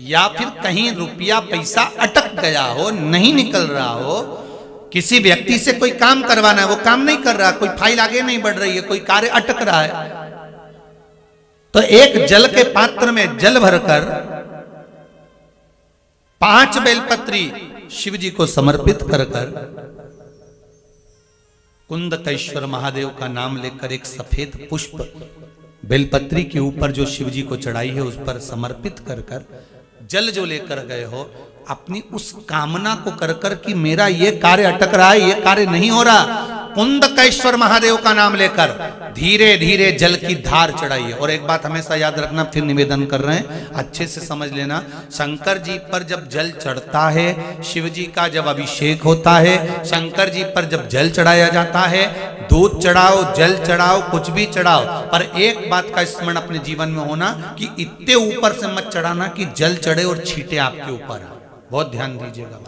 या फिर कहीं रुपया पैसा अटक गया हो, नहीं निकल रहा हो, किसी व्यक्ति से कोई काम करवाना है, वो काम नहीं कर रहा, कोई फाइल आगे नहीं बढ़ रही है, कोई कार्य अटक रहा है, तो एक जल के पात्र में जल भरकर 5 बेलपत्री शिव जी को समर्पित कर कुंदकेश्वर महादेव का नाम लेकर एक सफेद पुष्प बेलपत्री के ऊपर जो शिव जी को चढ़ाई है उस पर समर्पित कर जल जो लेकर गए हो, अपनी उस कामना को कर कि मेरा ये कार्य अटक रहा है, ये कार्य नहीं हो रहा, कुंदकेश्वर महादेव का नाम लेकर धीरे धीरे जल की धार चढ़ाइए। और एक बात हमेशा याद रखना, फिर निवेदन कर रहे हैं, अच्छे से समझ लेना, शंकर जी पर जब जल चढ़ता है, शिव जी का जब अभिषेक होता है, शंकर जी पर जब जल चढ़ाया जाता है, दूध चढ़ाओ, जल चढ़ाओ, कुछ भी चढ़ाओ, पर एक बात का स्मरण अपने जीवन में होना कि इतने ऊपर से मत चढ़ाना कि जल चढ़े और छींटे आपके ऊपर आए। बहुत ध्यान दीजिएगा।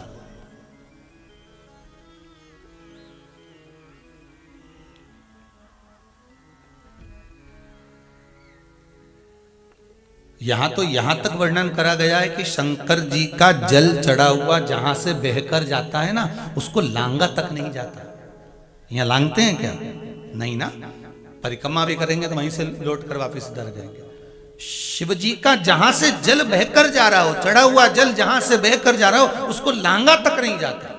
यहां तक वर्णन करा गया है कि शंकर जी का जल चढ़ा हुआ जहां से बहकर जाता है ना, उसको लांगा तक नहीं जाता। यहां लांगते हैं क्या? नहीं ना, परिक्रमा भी करेंगे तो वहीं से लौट कर वापस इधर जाएंगे। शिव जी का जहां से जल बहकर जा रहा हो, चढ़ा हुआ जल जहां से बहकर जा रहा हो, उसको लांगा तक नहीं जाता।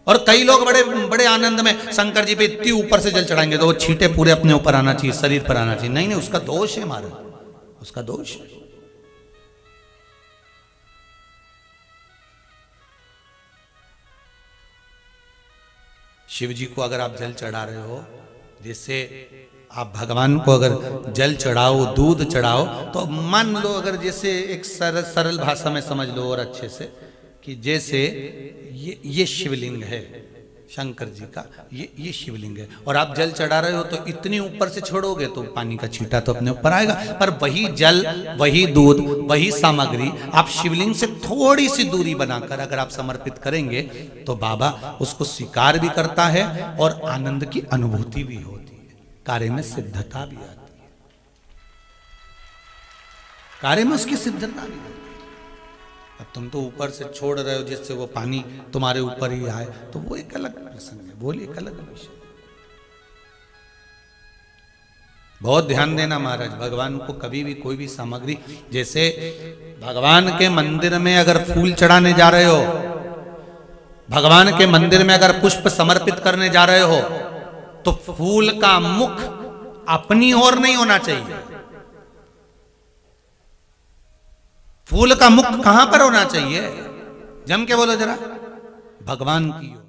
और कई लोग बड़े बड़े आनंद में शंकर जी पे इतनी ऊपर से जल चढ़ाएंगे तो वो छींटे पूरे अपने ऊपर आना चाहिए, शरीर पर आना चाहिए। नहीं नहीं, उसका दोष है महाराज, उसका दोष है। शिव जी को अगर आप जल चढ़ा रहे हो, जैसे आप भगवान को अगर जल चढ़ाओ, दूध चढ़ाओ, तो मान लो अगर जैसे एक सरल भाषा में समझ लो और अच्छे से, कि जैसे ये शिवलिंग है शंकर जी का, ये शिवलिंग है, और आप जल चढ़ा रहे हो तो इतनी ऊपर से छोड़ोगे तो पानी का छींटा तो अपने ऊपर आएगा, पर वही जल, वही दूध, वही सामग्री आप शिवलिंग से थोड़ी सी दूरी बनाकर अगर आप समर्पित करेंगे तो बाबा उसको स्वीकार भी करता है और आनंद की अनुभूति भी होती है, कार्य में सिद्धता भी आती है, कार्य में उसकी सिद्धता भी होती है। अब तुम तो ऊपर से छोड़ रहे हो जिससे वो पानी तुम्हारे ऊपर ही आए, तो वो एक अलग प्रसंग है, वो एक अलग विषय। बहुत ध्यान देना महाराज, भगवान को कभी भी कोई भी सामग्री, जैसे भगवान के मंदिर में अगर फूल चढ़ाने जा रहे हो, भगवान के मंदिर में अगर पुष्प समर्पित करने जा रहे हो, तो फूल का मुख अपनी ओर नहीं होना चाहिए। फूल का मुख कहां पर होना चाहिए? जम के बोलो जरा, भगवान की ओर।